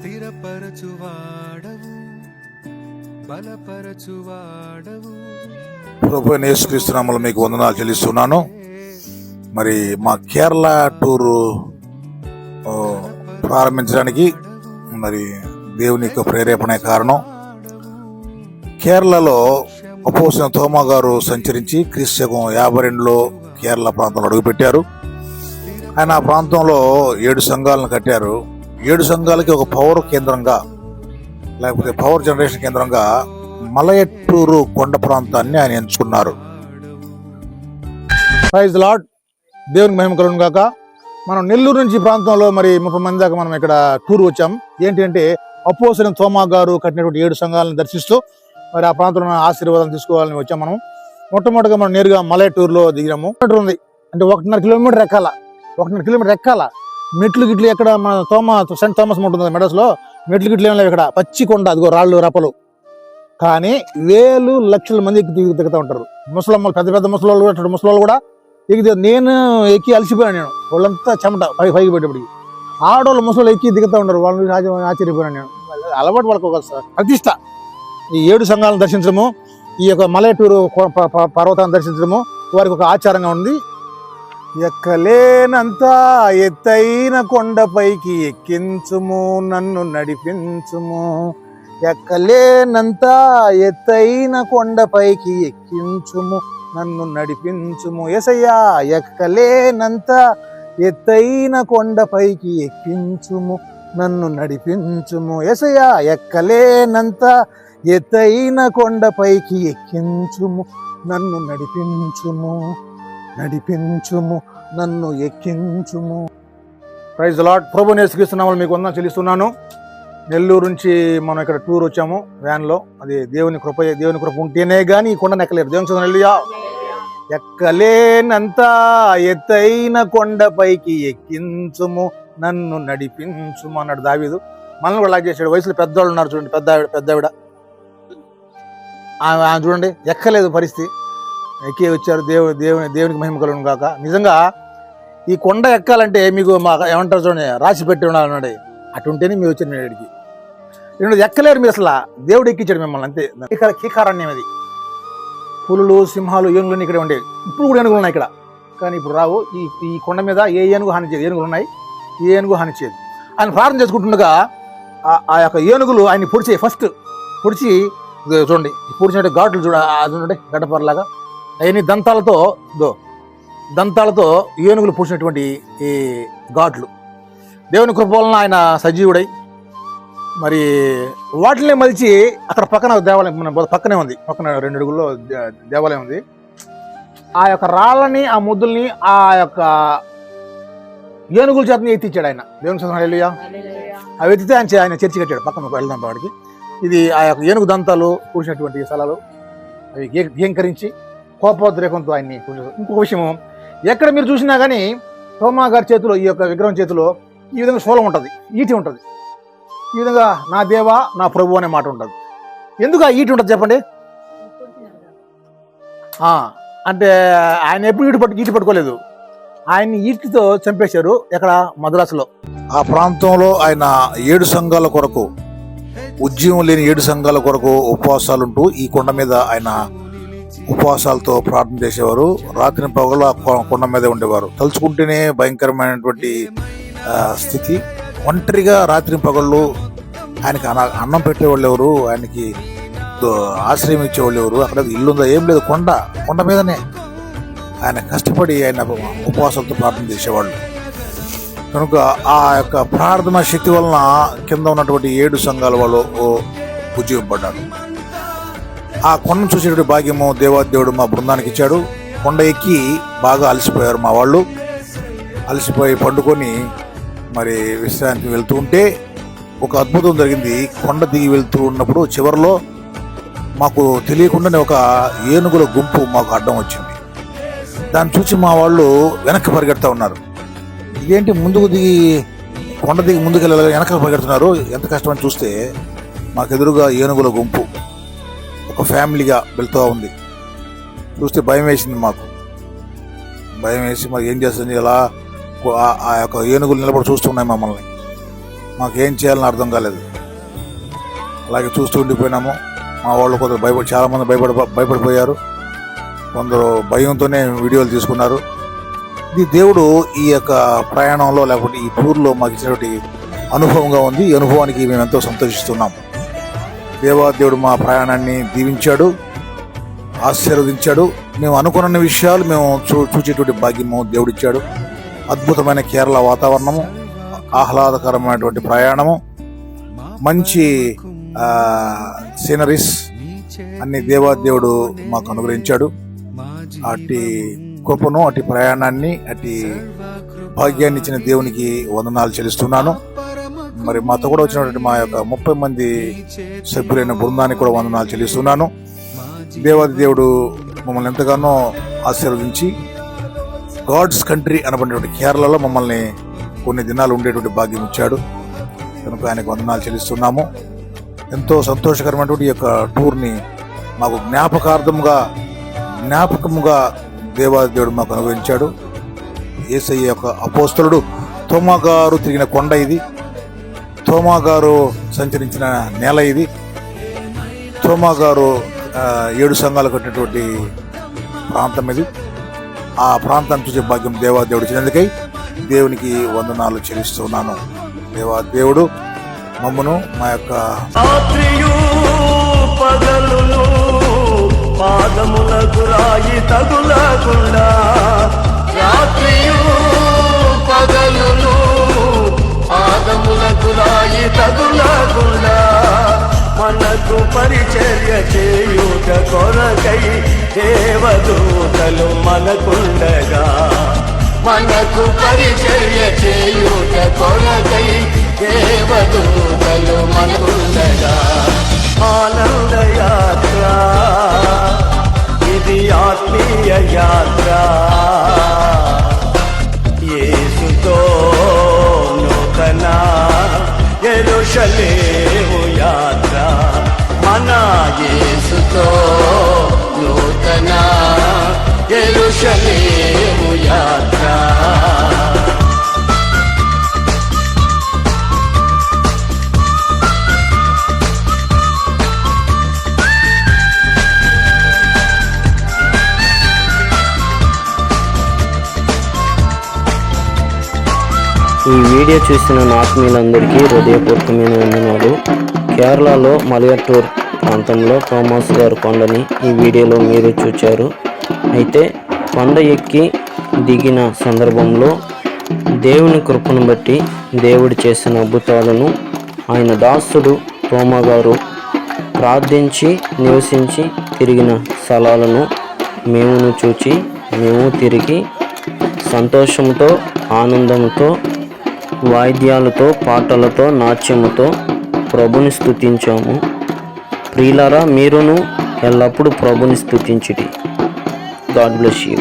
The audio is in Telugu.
స్థిరపరచువాడవు బలపరచువాడవు. ప్రభువైన యేసుక్రీస్తు నామములో మీకు వందనాలు చెల్లిస్తున్నాను. మరి మా కేరళ టూరు ప్రారంభించడానికి మరి దేవుని యొక్క ప్రేరేపణ కారణం. కేరళలో అపోస్తలుడైన తోమా గారు సంచరించి క్రీస్తుశకం 52లో కేరళ ప్రాంతంలో అడుగుపెట్టారు. ఆయన ఆ ప్రాంతంలో 7 సంఘాలను కట్టారు. 7 సంఘాలకి ఒక పవర్ కేంద్రంగా లేకపోతే పవర్ జనరేషన్ కేంద్రంగా మలయట్టూరు కొండ ప్రాంతాన్ని ఆయన ఎంచుకున్నారు. Praise the lord. దేవునికి మహిమ కలుగును గాక. మనం నెల్లూరు నుంచి ప్రాంతంలో మరి 30 మంది దాకా మనం ఇక్కడ టూర్ వచ్చాం. ఏంటి అంటే అపోస్తలుడైన తోమా గారు కట్టినటువంటి 7 సంఘాలను దర్శిస్తూ మరి ఆ ప్రాంతంలో ఆశీర్వాదం తీసుకోవాలని వచ్చాం. మనం మొట్టమొదటిగా మనం నేరుగా మలయట్టూరులో దిగినాము. ఉంది అంటే 1.5 కిలోమీటర్ ఎక్కాల. 1.5 కిలోమీటర్ ఎక్కాల. మెట్లు గిట్లు ఎక్కడ మన సెంట్ థామస్ ఉంటుంది మెడస్ లో మెట్లు గిట్లు ఏం లేవు ఇక్కడ. పచ్చి కొండ, అదిగో రాళ్ళు రప్పలు. కానీ వేలు లక్షల మంది దిగుతూ ఉంటారు. ముసలమ్మలు, పెద్ద పెద్ద ముసలోళ్ళు కూడా ఎక్కి. నేను ఎక్కి అలసిపోయాను. నేను వాళ్ళంతా చెమట పైకి పెట్టేప్పటికి. ఆడవాళ్ళు ముసలు ఎక్కి దిగుతూ ఉంటారు. వాళ్ళని ఆశ్చర్యపోయాను నేను. అలవాటు పడుకోవాలి సార్. ప్రతిష్ట ఈ 7 సంఘాలను దర్శించడము, ఈ యొక్క మలయటూరు పర్వతాన్ని దర్శించడము వారికి ఒక ఆచారంగా ఉంది. ఎక్కలేనంత ఎత్తైన కొండపైకి ఎక్కించుము నన్ను నడిపించుము. ఎక్కలేనంత ఎత్తైన కొండపైకి ఎక్కించుము నన్ను నడిపించుము. యేసయ్యా ఎక్కలేనంత ఎత్తైన కొండపైకి ఎక్కించుము నన్ను నడిపించుము. యేసయ్యా ఎక్కలేనంత ఎత్తైన కొండపైకి ఎక్కించుము నన్ను నడిపించుము. నడిపించుము నన్ను ఎక్కించుము. Praise the lord. ప్రభువుని యేసుక్రీస్తు నామములో మీకు వందనాలు చెల్లిస్తున్నాను. నెల్లూరు నుంచి మనం ఇక్కడ టూర్ వచ్చాము వ్యాన్లో. అది దేవుని కృప ఉంటేనే కానీ ఈ కొండను ఎక్కలేరు. దేవుని హల్లెలూయా. ఎక్కలేనంత ఎత్తైన కొండపైకి ఎక్కించుము నన్ను నడిపించుము అన్నాడు దావీదు. మనల్ని కూడా లాగ్ చేశాడు. వయసులో పెద్దవాళ్ళు ఉన్నారు చూడండి. పెద్దావిడ ఆమె చూడండి ఎక్కలేదు పరిస్థితి. ఎక్కి వచ్చారు. దేవునికి మహిమ కలుగును గాక. నిజంగా ఈ కొండ ఎక్కాలంటే మీకు ఏమంటారు చూడండి, రాసి పెట్టి ఉండాలన్నాడు. అటుంటేనే మీరు వచ్చారు. నేను ఇక్కడికి ఎక్కలేరు మీరు అసలు. దేవుడు ఎక్కించాడు మిమ్మల్ని అంతే. ఇక్కడ కీకారణ్యం అది. పులులు, సింహాలు, ఏనుగులు ఇక్కడే ఉండేవి. ఇప్పుడు కూడా ఏనుగులు ఉన్నాయి ఇక్కడ, కానీ ఇప్పుడు రావు. ఈ కొండ మీద ఏ ఏనుగు హాని చేయదు. ఏనుగులు ఉన్నాయి, ఏ ఏనుగు హాని చేయదు. ఆయన ప్రార్థన చేసుకుంటుండగా ఆ యొక్క ఏనుగులు ఆయన ఫస్ట్ పొడిచి చూడండి. పొడిచినట్టు ఘాట్లు చూడండి, గడ్డపరలాగా అవన్నీ దంతాలతో ఏనుగులు పూసినటువంటి ఈ ఘాట్లు. దేవుని కృప వలన ఆయన సజీవుడై మరి వాటిని మలిచి అక్కడ పక్కన దేవాలయం మన పక్కనే ఉంది. పక్కన 2 అడుగుల్లో దేవాలయం ఉంది. ఆ యొక్క రాళ్ళని, ఆ ముద్దుల్ని ఆ యొక్క ఏనుగుల చేతని ఎత్తిచ్చాడు ఆయన. దేవుని హల్లెలూయా. అవి ఎత్తితే ఆయన చర్చి కట్టాడు. పక్కన వెళ్దాం వాడికి. ఇది ఆ యొక్క ఏనుగు దంతాలు పూసినటువంటి స్థలాలు. అవి గీంకరించి కోపోద్రేకంతో ఆయన్ని పూజ. ఇంకొక విషయం, ఎక్కడ మీరు చూసినా కానీ తోమా గారి చేతిలో, ఈ యొక్క విగ్రహం చేతిలో ఈ విధంగా శూలం ఉంటుంది, ఈటి ఉంటుంది. ఈ విధంగా నా దేవా నా ప్రభు అనే మాట ఉంటుంది. ఎందుకు ఆ ఈటి ఉంటుంది చెప్పండి? అంటే ఆయన ఎప్పుడు ఈటి పట్టుకోలేదు. ఆయన్ని ఈటితో చంపేశారు. ఎక్కడ? మద్రాసులో. ఆ ప్రాంతంలో ఆయన 7 సంఘాల కొరకు, ఉద్యమం లేని 7 సంఘాల కొరకు ఉపవాసాలుంటూ ఈ కొండ మీద ఆయన ఉపవాసాలతో ప్రార్థన చేసేవారు. రాత్రి పగలు ఆ కొండ మీద ఉండేవారు. తలుచుకుంటేనే భయంకరమైనటువంటి స్థితి. ఒంటరిగా రాత్రి పగళ్ళు ఆయనకి అన్నం పెట్టేవాళ్ళు ఎవరు, ఆయనకి ఆశ్రయం ఇచ్చేవాళ్ళు ఎవరు, అక్కడ ఇల్లుందా ఏం లేదు. కొండ మీదనే ఆయన కష్టపడి ఆయన ఉపవాసాలతో ప్రార్థన చేసేవాళ్ళు. కనుక ఆ యొక్క ప్రార్థన శక్తి వలన కింద ఉన్నటువంటి 7 సంఘాల వాళ్ళు ఉజ్జీవింపడ్డారు. ఆ కొండను చూసేటువంటి భాగ్యము దేవాదేవుడు మా బృందానికి ఇచ్చాడు. కొండ ఎక్కి బాగా అలసిపోయారు మా వాళ్ళు. అలసిపోయి పండుకొని మరి విశ్రాంతి వెళ్తూ ఉంటే ఒక అద్భుతం జరిగింది. కొండ దిగి వెళ్తూ ఉన్నప్పుడు చివరిలో మాకు తెలియకుండానే ఒక ఏనుగుల గుంపు మాకు అడ్డం వచ్చింది. దాన్ని చూసి మా వాళ్ళు వెనక్కి పరిగెడతా ఉన్నారు. ఇదేంటి ముందుకు దిగి కొండ దిగి ముందుకు వెళ్ళాలి, వెనక్కి పరిగెడుతున్నారు, ఎంత కష్టమని చూస్తే మాకు ఎదురుగా ఏనుగుల గుంపు ఒక ఫ్యామిలీగా వెళ్తూ ఉంది. చూస్తే భయం వేసింది మాకు. భయం వేసి మరి ఏం చేస్తుంది, ఇలా ఆ యొక్క ఏనుగులు నిలబడి చూస్తున్నాయి మమ్మల్ని. మాకేం చేయాలని అర్థం కాలేదు. అలాగే చూస్తూ ఉండిపోయినాము. మా వాళ్ళు కొందరు చాలామంది భయపడిపోయారు. కొందరు భయంతోనే వీడియోలు తీసుకున్నారు. ఇది దేవుడు ఈ యొక్క ప్రయాణంలో లేకపోతే ఈ టూర్లో మాకు ఇచ్చినటువంటి అనుభవంగా ఉంది. ఈ అనుభవానికి మేము ఎంతో సంతోషిస్తున్నాం. దేవాదేవుడు మా ప్రయాణాన్ని దీవించాడు, ఆశీర్వదించాడు. మేము అనుకున్న విషయాలు మేము చూచేటువంటి భాగ్యము దేవుడిచ్చాడు. అద్భుతమైన కేరళ వాతావరణము, ఆహ్లాదకరమైనటువంటి ప్రయాణము, మంచి సీనరీస్ అన్ని దేవాదేవుడు మాకు అనుగ్రహించాడు. అట్టి కృపను, అట్టి ప్రయాణాన్ని, అట్టి భాగ్యాన్ని ఇచ్చిన దేవునికి వందనాలు చెల్లిస్తున్నాను. మరి మాతో కూడా వచ్చినటువంటి మా యొక్క 30 మంది సభ్యులైన బృందానికి కూడా వందనాలు చెల్లిస్తున్నాను. దేవాది దేవుడు మమ్మల్ని ఎంతగానో ఆశీర్వదించి గాడ్స్ కంట్రీ అనబడినటువంటి కేరళలో మమ్మల్ని కొన్ని దినాలు ఉండేటువంటి భాగ్యం ఇచ్చాడు. కనుక ఆయనకు వందనాలు చెల్లిస్తున్నాము. ఎంతో సంతోషకరమైనటువంటి ఈ యొక్క టూర్ని మాకు జ్ఞాపకముగా దేవాది దేవుడు మాకు అనుగ్రహించాడు. యేసయ్య యొక్క అపోస్తలుడు తోమా గారు తిరిగిన కొండ ఇది. తోమా గారు సంచరించిన నేల ఇది. తోమా గారు 7 సంఘాలు కట్టినటువంటి ప్రాంతం ఇది. ఆ ప్రాంతాన్ని చూసే భాగ్యం దేవాదేవుడు ఇచ్చినందుకై దేవునికి వందనాలు చెల్లిస్తున్నాను. దేవాదేవుడు మమ్మను మా యొక్క పాదములకు రాయి తగులకుండా, రాత్రియు పగలును పాదములకు రాయి తగులకుండా, మనకు పరిచర్య చేయుట కొరకై దేవదూతలు మనకుండగా, మనకు పరిచర్య చేయుట కొరకై దేవదూతలు మనకుండగా, ఆనంద యాత్ర ఇది, ఆత్మీయ యాత్ర, యేసుతో నూతన యెరూషలేము యాత్ర, మన యేసుతో నూతన యెరూషలేము యాత్ర. ఈ వీడియో చూసిన ఆత్మీయులందరికీ హృదయపూర్వకమైన వందనాలు. కేరళలో మలయట్టూర్ ప్రాంతంలో థోమస్ గారు కొండని ఈ వీడియోలో మీరు చూచారు. అయితే కొండ ఎక్కి దిగిన సందర్భంలో దేవుని కృపను బట్టి దేవుడు చేసిన అద్భుతాలను ఆయన దాసుడు తోమా గారు ప్రార్థించి నివసించి తిరిగిన స్థలాలను మేము చూచి మేము తిరిగి సంతోషంతో, ఆనందంతో, వాయిద్యాలతో, పాటలతో, నాట్యముతో ప్రభుని స్తుతించాము. ప్రియులారా, మీరును ఎల్లప్పుడూ ప్రభుని స్తుతించుడి. God bless you.